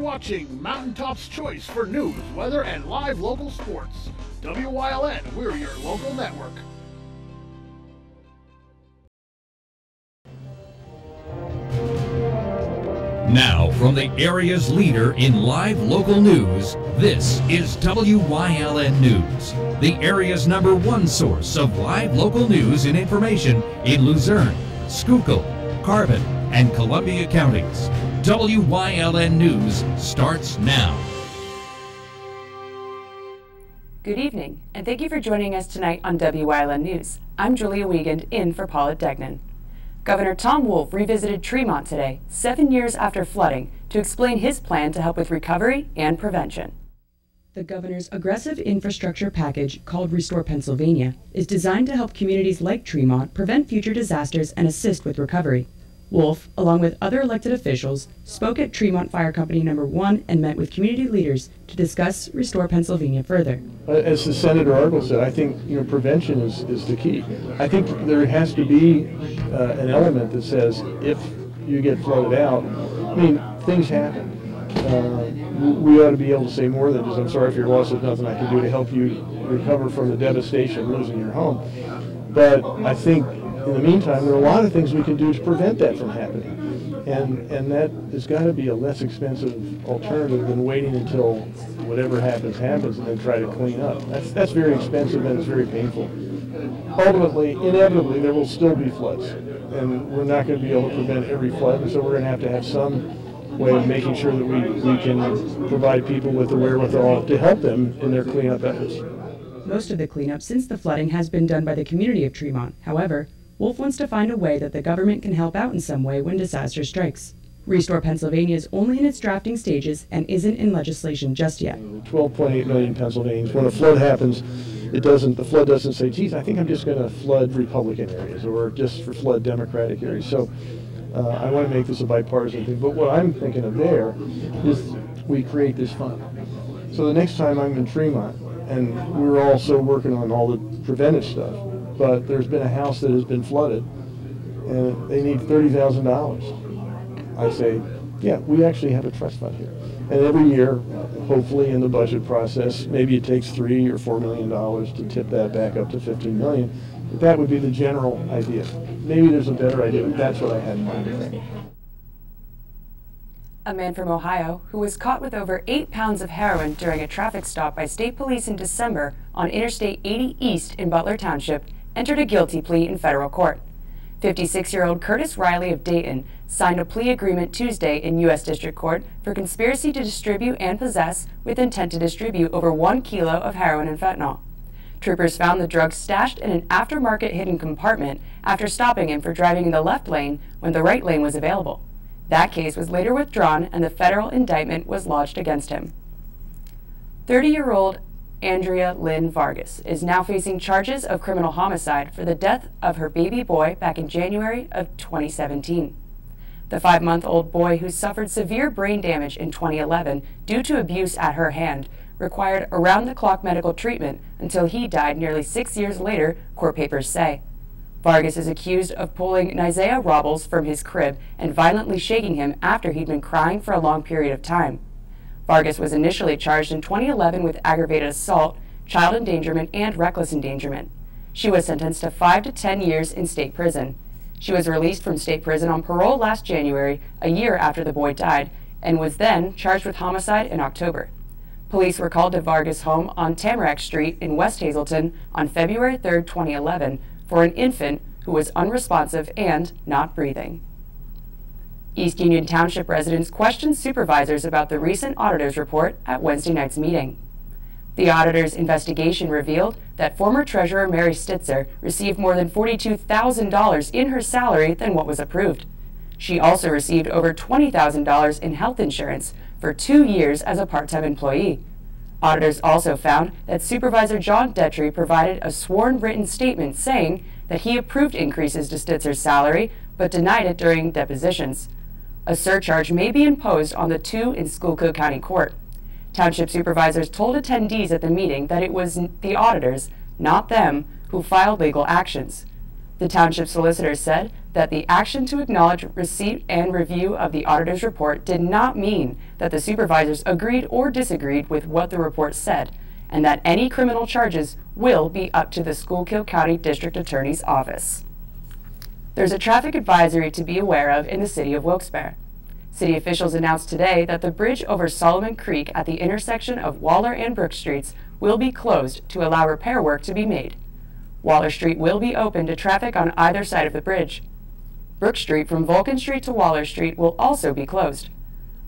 watching Mountaintop's choice for news, weather, and live local sports. WYLN, we're your local network. Now, from the area's leader in live local news, this is WYLN News, the area's #1 source of live local news and information in Luzerne, Schuylkill, Carbon, and Columbia counties. WYLN News starts now. Good evening, and thank you for joining us tonight on WYLN News. I'm Julia Wiegand, in for Paula Degnan. Governor Tom Wolf revisited Tremont today, 7 years after flooding, to explain his plan to help with recovery and prevention. The governor's aggressive infrastructure package, called Restore Pennsylvania, is designed to help communities like Tremont prevent future disasters and assist with recovery. Wolf, along with other elected officials, spoke at Tremont Fire Company #1 and met with community leaders to discuss Restore Pennsylvania further. As the Senator Argyle said, I think prevention is the key. I think there has to be an element that says if you get flooded out, I mean, things happen. We ought to be able to say more than just, I'm sorry for your loss, there's nothing I can do to help you recover from the devastation of losing your home. But I think in the meantime, there are a lot of things we can do to prevent that from happening. And that has got to be a less expensive alternative than waiting until whatever happens, happens, and then try to clean up. That's very expensive and it's very painful. Ultimately, inevitably, there will still be floods. And we're not going to be able to prevent every flood, and so we're going to have some way of making sure that we can provide people with the wherewithal to help them in their cleanup efforts. Most of the cleanup since the flooding has been done by the community of Tremont. However, Wolf wants to find a way that the government can help out in some way when disaster strikes. Restore Pennsylvania is only in its drafting stages and isn't in legislation just yet. 12.8 million Pennsylvanians. When a flood happens, the flood doesn't say, geez, I think I'm just going to flood Republican areas or just for flood Democratic areas. So I want to make this a bipartisan thing. But what I'm thinking of there is we create this fund. So the next time I'm in Tremont, and we're also working on all the preventive stuff, but there's been a house that has been flooded and they need $30,000. I say, yeah, we actually have a trust fund here. And every year, hopefully in the budget process, maybe it takes $3 or $4 million to tip that back up to $15 million. But that would be the general idea. Maybe there's a better idea, but that's what I had in mind. A man from Ohio who was caught with over 8 pounds of heroin during a traffic stop by state police in December on Interstate 80 East in Butler Township entered a guilty plea in federal court. 56-year-old Curtis Riley of Dayton signed a plea agreement Tuesday in U.S. District Court for conspiracy to distribute and possess with intent to distribute over 1 kilo of heroin and fentanyl. Troopers found the drugs stashed in an aftermarket hidden compartment after stopping him for driving in the left lane when the right lane was available. That case was later withdrawn and the federal indictment was lodged against him. 30-year-old Andrea Lynn Vargas is now facing charges of criminal homicide for the death of her baby boy back in January of 2017. The 5-month-old boy, who suffered severe brain damage in 2011 due to abuse at her hand, required around-the-clock medical treatment until he died nearly 6 years later, court papers say. Vargas is accused of pulling Nizea Robles from his crib and violently shaking him after he'd been crying for a long period of time. Vargas was initially charged in 2011 with aggravated assault, child endangerment, and reckless endangerment. She was sentenced to 5 to 10 years in state prison. She was released from state prison on parole last January, a year after the boy died, and was then charged with homicide in October. Police were called to Vargas' home on Tamarack Street in West Hazleton on February 3, 2011, for an infant who was unresponsive and not breathing. East Union Township residents questioned supervisors about the recent auditor's report at Wednesday night's meeting. The auditor's investigation revealed that former treasurer Mary Stitzer received more than $42,000 in her salary than what was approved. She also received over $20,000 in health insurance for 2 years as a part-time employee. Auditors also found that Supervisor John Detry provided a sworn written statement saying that he approved increases to Stitzer's salary but denied it during depositions. A surcharge may be imposed on the two in Schuylkill County Court. Township supervisors told attendees at the meeting that it was the auditors, not them, who filed legal actions. The township solicitor said that the action to acknowledge receipt and review of the auditor's report did not mean that the supervisors agreed or disagreed with what the report said, and that any criminal charges will be up to the Schuylkill County District Attorney's Office. There's a traffic advisory to be aware of in the city of Wilkes-Barre. City officials announced today that the bridge over Solomon Creek at the intersection of Waller and Brook Streets will be closed to allow repair work to be made. Waller Street will be open to traffic on either side of the bridge. Brook Street from Vulcan Street to Waller Street will also be closed.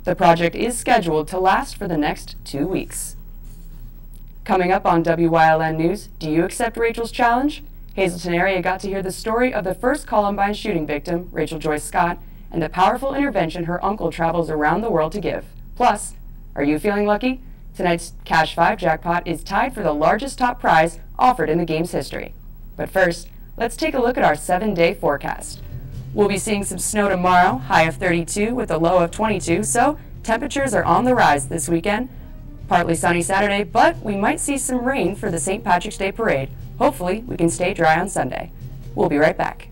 The project is scheduled to last for the next 2 weeks. Coming up on WYLN News, do you accept Rachel's challenge? Hazleton area got to hear the story of the first Columbine shooting victim, Rachel Joyce Scott, and the powerful intervention her uncle travels around the world to give. Plus, are you feeling lucky? Tonight's Cash 5 jackpot is tied for the largest top prize offered in the game's history. But first, let's take a look at our 7-day forecast. We'll be seeing some snow tomorrow, high of 32 with a low of 22, so temperatures are on the rise this weekend. Partly sunny Saturday, but we might see some rain for the St. Patrick's Day Parade. Hopefully, we can stay dry on Sunday. We'll be right back.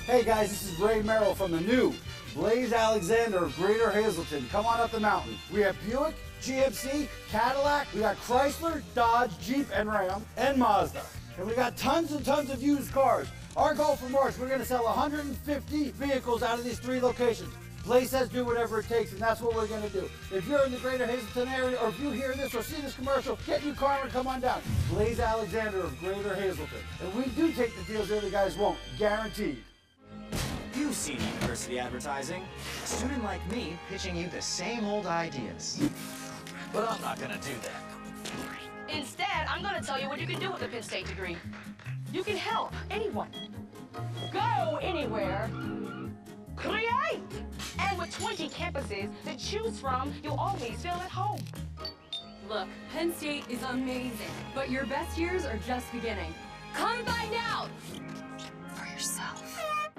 Hey guys, this is Ray Merrill from the new Blaze Alexander of Greater Hazleton. Come on up the mountain. We have Buick, GMC, Cadillac, we got Chrysler, Dodge, Jeep, and Ram, and Mazda. And we got tons and tons of used cars. Our goal for March, we're gonna sell 150 vehicles out of these 3 locations. Blaze says do whatever it takes, and that's what we're gonna do. If you're in the Greater Hazleton area, or if you hear this or see this commercial, get in your car and come on down. Blaze Alexander of Greater Hazleton. And we do take the deals the other guys won't, guaranteed. You've seen university advertising. A student like me pitching you the same old ideas. But I'm not gonna do that. Instead, I'm gonna tell you what you can do with a Penn State degree. You can help anyone. Go anywhere. Create! And with 20 campuses to choose from, you'll always feel at home. Look, Penn State is amazing, but your best years are just beginning. Come find out for yourself.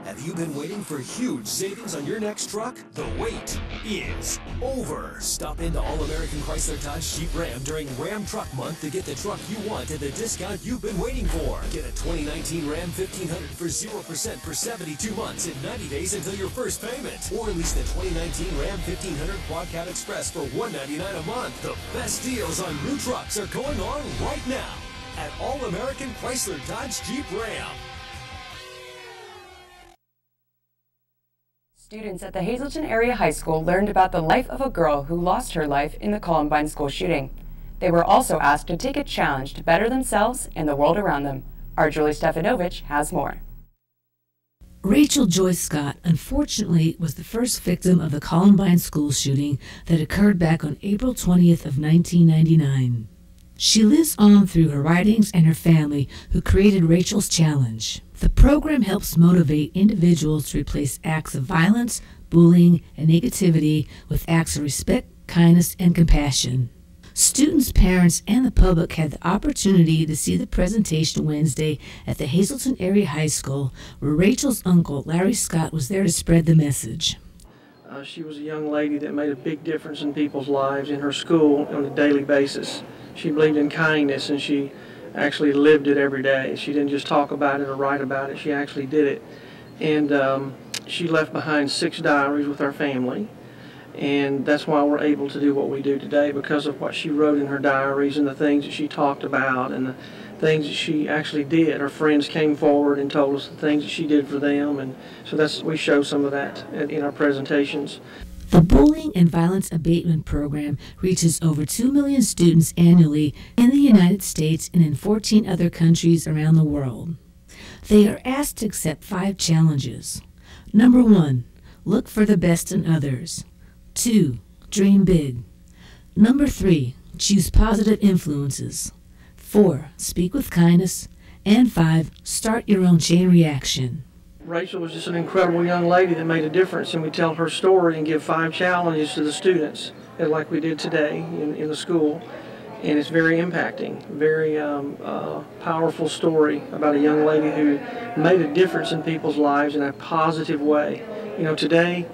Have you been waiting for huge savings on your next truck? The wait is over. Stop into All-American Chrysler Dodge Jeep Ram during Ram Truck Month to get the truck you want at the discount you've been waiting for. Get a 2019 Ram 1500 for 0% for 72 months and 90 days until your first payment. Or lease the 2019 Ram 1500 Quad Cab Express for $199 a month. The best deals on new trucks are going on right now at All-American Chrysler Dodge Jeep Ram. Students at the Hazleton Area High School learned about the life of a girl who lost her life in the Columbine school shooting. They were also asked to take a challenge to better themselves and the world around them. Our Julie Stefanovich has more. Rachel Joyce Scott, unfortunately, was the first victim of the Columbine school shooting that occurred back on April 20th of 1999. She lives on through her writings and her family, who created Rachel's Challenge. The program helps motivate individuals to replace acts of violence, bullying, and negativity with acts of respect, kindness, and compassion. Students, parents, and the public had the opportunity to see the presentation Wednesday at the Hazleton Area High School, where Rachel's uncle, Larry Scott, was there to spread the message. She was a young lady that made a big difference in people's lives in her school on a daily basis. She believed in kindness, and she actually lived it every day. She didn't just talk about it or write about it, she actually did it. And she left behind 6 diaries with our family, and that's why we're able to do what we do today, because of what she wrote in her diaries and the things that she talked about and the things that she actually did. Her friends came forward and told us the things that she did for them, and so we show some of that in our presentations. The Bullying and Violence Abatement Program reaches over 2 million students annually in the United States and in 14 other countries around the world. They are asked to accept 5 challenges. Number 1, look for the best in others. 2, dream big. Number 3, choose positive influences. 4, speak with kindness. And 5, start your own chain reaction. Rachel was just an incredible young lady that made a difference, and we tell her story and give 5 challenges to the students, like we did today in the school. and it's very impacting, very powerful story about a young lady who made a difference in people's lives in a positive way. You know, today,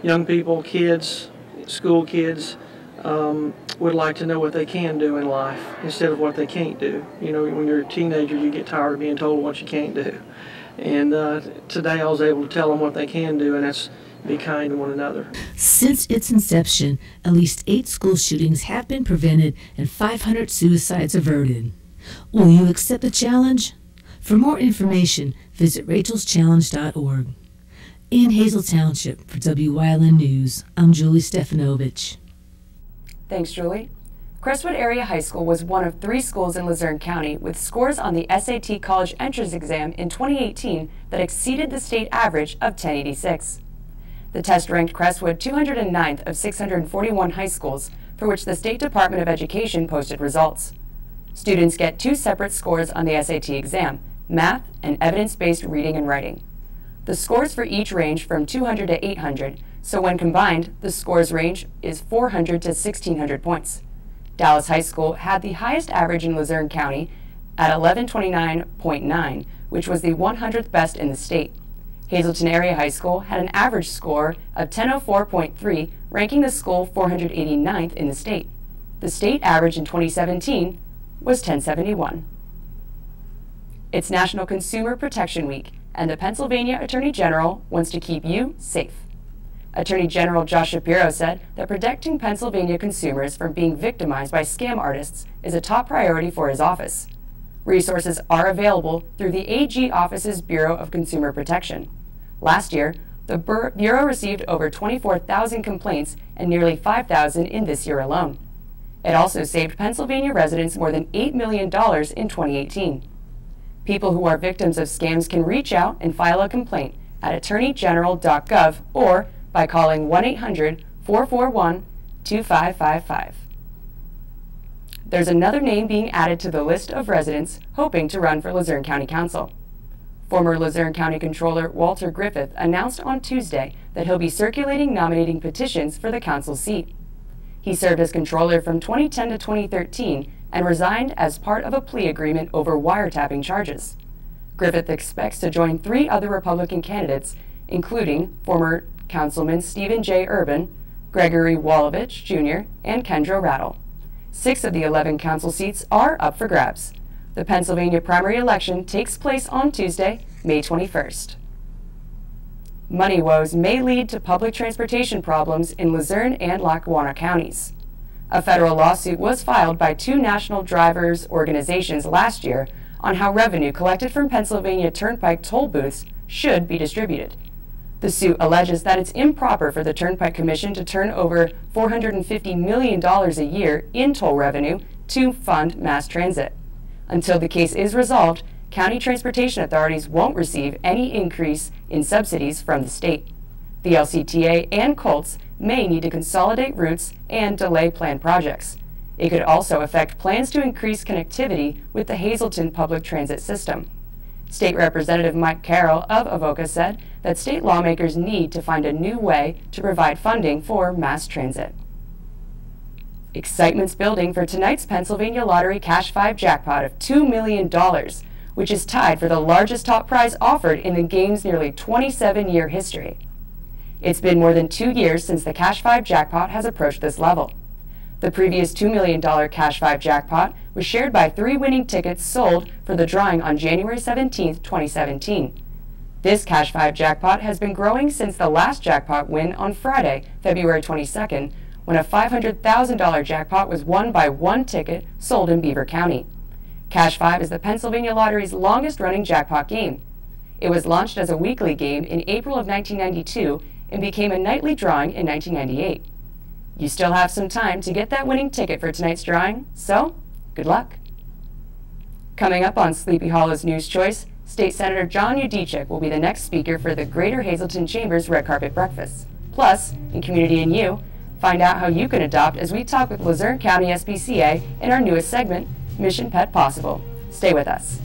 young people, kids, school kids, would like to know what they can do in life instead of what they can't do. You know, when you're a teenager, you get tired of being told what you can't do. And today I was able to tell them what they can do, and that's be kind to one another. Since its inception, at least 8 school shootings have been prevented and 500 suicides averted. Will you accept the challenge? For more information, visit rachelschallenge.org. In Hazel Township, for WYLN News, I'm Julie Stefanovich. Thanks, Julie. Crestwood Area High School was one of 3 schools in Luzerne County with scores on the SAT College Entrance Exam in 2018 that exceeded the state average of 1086. The test ranked Crestwood 209th of 641 high schools, for which the State Department of Education posted results. Students get 2 separate scores on the SAT exam, math and evidence-based reading and writing. The scores for each range from 200 to 800, so when combined, the scores range is 400 to 1,600 points. Dallas High School had the highest average in Luzerne County at 1129.9, which was the 100th best in the state. Hazleton Area High School had an average score of 1004.3, ranking the school 489th in the state. The state average in 2017 was 1071. It's National Consumer Protection Week, and the Pennsylvania Attorney General wants to keep you safe. Attorney General Josh Shapiro said that protecting Pennsylvania consumers from being victimized by scam artists is a top priority for his office. Resources are available through the AG Office's Bureau of Consumer Protection. Last year, the Bureau received over 24,000 complaints and nearly 5,000 in this year alone. It also saved Pennsylvania residents more than $8 million in 2018. People who are victims of scams can reach out and file a complaint at attorneygeneral.gov or by calling 1-800-441-2555. There's another name being added to the list of residents hoping to run for Luzerne County Council. Former Luzerne County Controller Walter Griffith announced on Tuesday that he'll be circulating nominating petitions for the council seat. He served as controller from 2010 to 2013 and resigned as part of a plea agreement over wiretapping charges. Griffith expects to join 3 other Republican candidates, including former Councilman Stephen J. Urban, Gregory Walovich Jr., and Kendra Rattle. 6 of the 11 council seats are up for grabs. The Pennsylvania primary election takes place on Tuesday, May 21st. Money woes may lead to public transportation problems in Luzerne and Lackawanna counties. A federal lawsuit was filed by 2 national drivers' organizations last year on how revenue collected from Pennsylvania Turnpike toll booths should be distributed. The suit alleges that it's improper for the Turnpike Commission to turn over $450 million a year in toll revenue to fund mass transit. Until the case is resolved, county transportation authorities won't receive any increase in subsidies from the state. The LCTA and Colts may need to consolidate routes and delay planned projects. It could also affect plans to increase connectivity with the Hazleton public transit system. State Representative Mike Carroll of Avoca said that state lawmakers need to find a new way to provide funding for mass transit. Excitement's building for tonight's Pennsylvania Lottery Cash 5 jackpot of $2 million, which is tied for the largest top prize offered in the game's nearly 27-year history. It's been more than 2 years since the Cash 5 jackpot has approached this level. The previous $2 million Cash 5 jackpot was shared by 3 winning tickets sold for the drawing on January 17, 2017. This Cash 5 jackpot has been growing since the last jackpot win on Friday, February 22nd, when a $500,000 jackpot was won by 1 ticket sold in Beaver County. Cash 5 is the Pennsylvania Lottery's longest-running jackpot game. It was launched as a weekly game in April of 1992 and became a nightly drawing in 1998. You still have some time to get that winning ticket for tonight's drawing, so good luck. Coming up on Sleepy Hollow's News Choice, State Senator John Udicek will be the next speaker for the Greater Hazleton Chamber's Red Carpet Breakfast. Plus, in Community and You, find out how you can adopt as we talk with Luzerne County SPCA in our newest segment, Mission Pet Possible. Stay with us.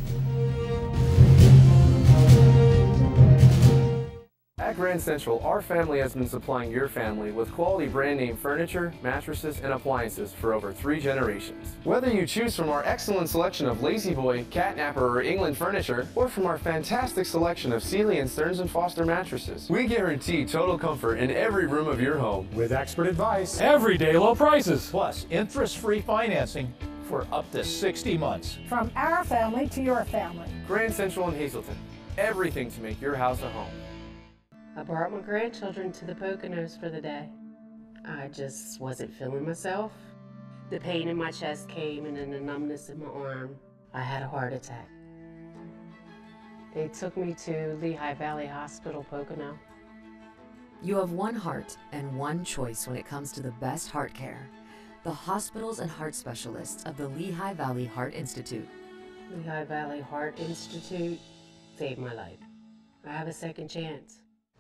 At Grand Central, our family has been supplying your family with quality brand name furniture, mattresses, and appliances for over 3 generations. Whether you choose from our excellent selection of Lazy Boy, Catnapper, or England furniture, or from our fantastic selection of Sealy and Stearns & Foster mattresses, we guarantee total comfort in every room of your home. With expert advice, everyday low prices, plus interest-free financing for up to 60 months. From our family to your family. Grand Central in Hazleton. Everything to make your house a home. I brought my grandchildren to the Poconos for the day. I just wasn't feeling myself. The pain in my chest came and then the numbness in my arm. I had a heart attack. They took me to Lehigh Valley Hospital, Pocono. You have one heart and one choice when it comes to the best heart care. The hospitals and heart specialists of the Lehigh Valley Heart Institute. Lehigh Valley Heart Institute saved my life. I have a second chance.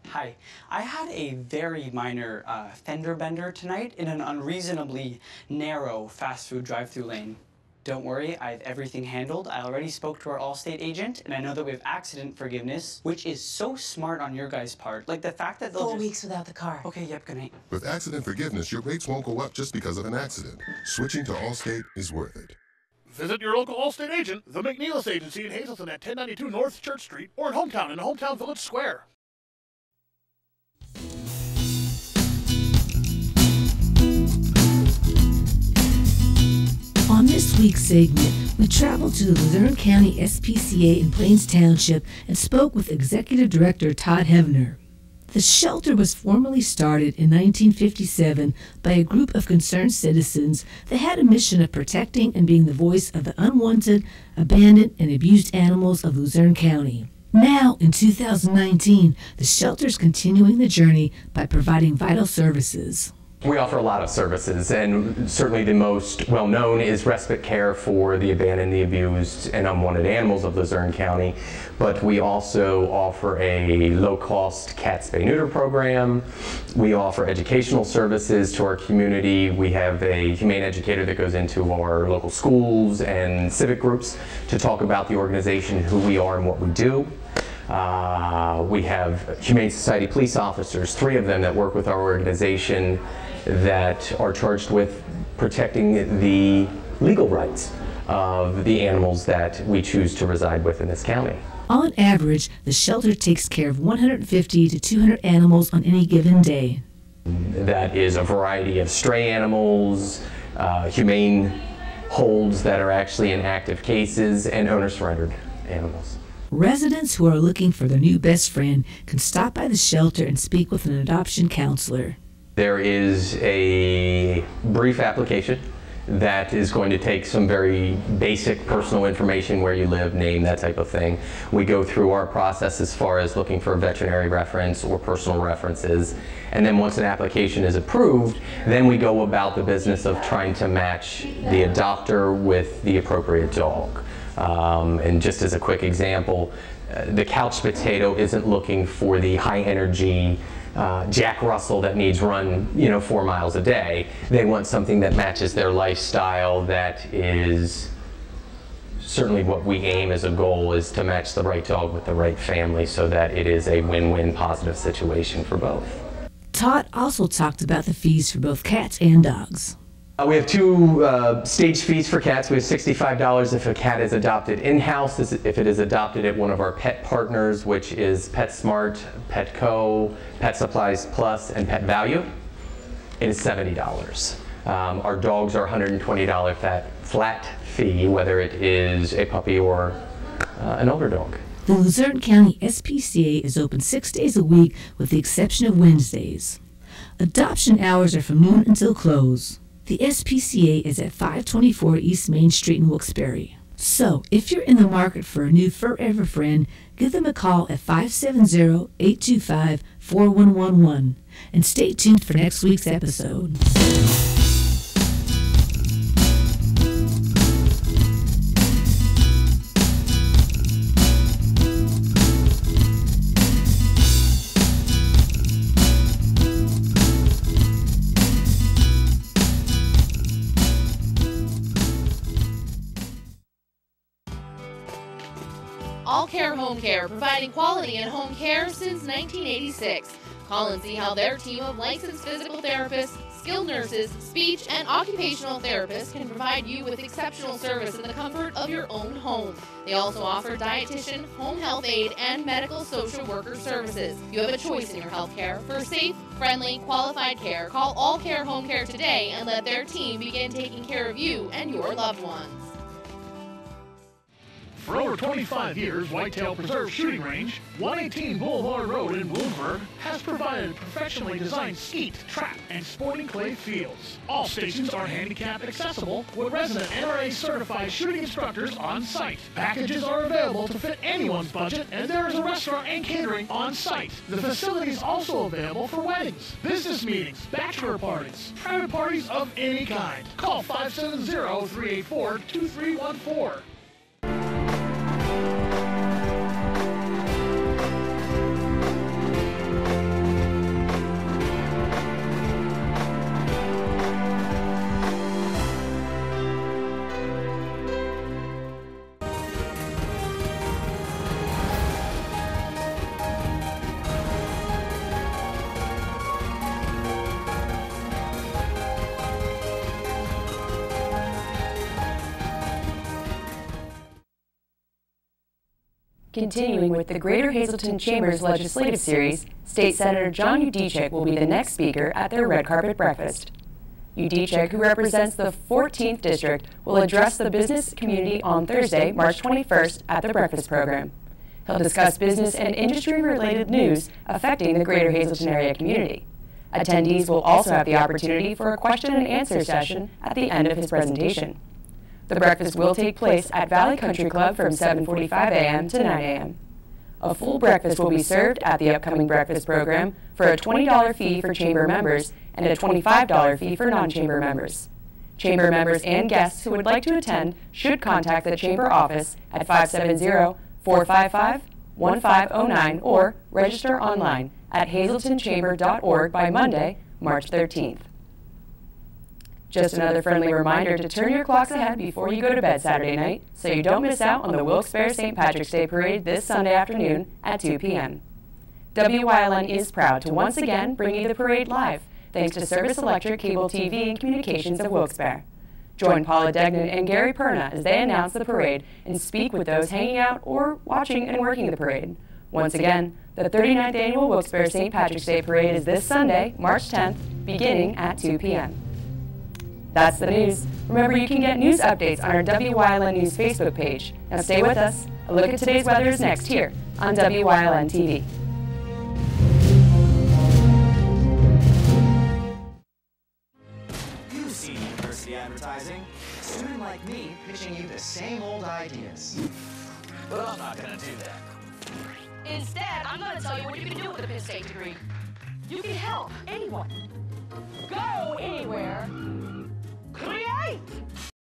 Hi, I had a very minor fender bender tonight in an unreasonably narrow fast food drive-through lane. Don't worry, I have everything handled. I already spoke to our Allstate agent, and I know that we have accident forgiveness, which is so smart on your guys' part. Like the fact that they'll 4 weeks without the car. Okay, yep, good night. With accident forgiveness, your rates won't go up just because of an accident. Switching to Allstate is worth it. Visit your local Allstate agent, the McNeilis Agency in Hazleton at 1092 North Church Street, or in Hometown in the Hometown Village Square. On this week's segment, we traveled to the Luzerne County SPCA in Plains Township and spoke with Executive Director Todd Hevner. The shelter was formally started in 1957 by a group of concerned citizens that had a mission of protecting and being the voice of the unwanted, abandoned, and abused animals of Luzerne County. Now, in 2019, the shelter is continuing the journey by providing vital services. We offer a lot of services, and certainly the most well-known is respite care for the abandoned, the abused, and unwanted animals of Luzerne County. But we also offer a low-cost cat spay-neuter program. We offer educational services to our community. We have a humane educator that goes into our local schools and civic groups to talk about the organization, who we are, and what we do. We have Humane Society police officers, 3 of them that work with our organization, that are charged with protecting the legal rights of the animals that we choose to reside with in this county. On average, the shelter takes care of 150 to 200 animals on any given day. That is a variety of stray animals, humane holds that are actually in active cases, and owner-surrendered animals. Residents who are looking for their new best friend can stop by the shelter and speak with an adoption counselor. There is a brief application that is going to take some very basic personal information, where you live, name, that type of thing. We go through our process as far as looking for a veterinary reference or personal references, and then once an application is approved, then we go about the business of trying to match the adopter with the appropriate dog. And just as a quick example, the couch potato isn't looking for the high energy Jack Russell that needs run 4 miles a day. They want something that matches their lifestyle, that is certainly what we aim as a goal, is to match the right dog with the right family so that it is a win-win positive situation for both. Todd also talked about the fees for both cats and dogs. We have 2 stage fees for cats. We have $65 if a cat is adopted in-house, if it is adopted at one of our pet partners, which is PetSmart, Petco, Pet Supplies Plus, and Pet Value. It is $70. Our dogs are $120 flat fee, whether it is a puppy or an older dog. The Luzerne County SPCA is open 6 days a week with the exception of Wednesdays. Adoption hours are from noon until close. The SPCA is at 524 East Main Street in Wilkes-Barre. So, if you're in the market for a new forever friend, give them a call at 570-825-4111. And stay tuned for next week's episode. All Care Home Care, providing quality in home care since 1986. Call and see how their team of licensed physical therapists, skilled nurses, speech, and occupational therapists can provide you with exceptional service in the comfort of your own home. They also offer dietitian, home health aide, and medical social worker services. You have a choice in your health care. For safe, friendly, qualified care, call All Care Home Care today and let their team begin taking care of you and your loved ones. For over 25 years, Whitetail Preserve Shooting Range, 118 Boulevard Road in Bloomsburg, has provided professionally designed skeet, trap, and sporting clay fields. All stations are handicap accessible with resident NRA certified shooting instructors on site. Packages are available to fit anyone's budget, and there is a restaurant and catering on site. The facility is also available for weddings, business meetings, bachelor parties, private parties of any kind. Call 570-384-2314. Continuing with the Greater Hazleton Chamber's legislative series, State Senator John Udicek will be the next speaker at their red carpet breakfast. Udicek, who represents the 14th District, will address the business community on Thursday, March 21st at the breakfast program. He'll discuss business and industry-related news affecting the Greater Hazleton area community. Attendees will also have the opportunity for a question and answer session at the end of his presentation. The breakfast will take place at Valley Country Club from 7:45 a.m. to 9 a.m. A full breakfast will be served at the upcoming breakfast program for a $20 fee for chamber members and a $25 fee for non-chamber members. Chamber members and guests who would like to attend should contact the chamber office at 570-455-1509 or register online at hazletonchamber.org by Monday, March 13th. Just another friendly reminder to turn your clocks ahead before you go to bed Saturday night so you don't miss out on the Wilkes-Barre St. Patrick's Day Parade this Sunday afternoon at 2 p.m. WYLN is proud to once again bring you the parade live, thanks to Service Electric, Cable TV, and Communications of Wilkes-Barre. Join Paula Degnan and Gary Perna as they announce the parade and speak with those hanging out or watching and working the parade. Once again, the 39th Annual Wilkes-Barre St. Patrick's Day Parade is this Sunday, March 10th, beginning at 2 p.m. That's the news. Remember, you can get news updates on our WYLN News Facebook page. Now stay with us. A look at today's weather is next here on WYLN TV. You've seen university advertising. A student like me pitching you the same old ideas. But I'm not gonna do that. Instead, I'm going to tell you what you can do with a Penn State degree. You can help anyone.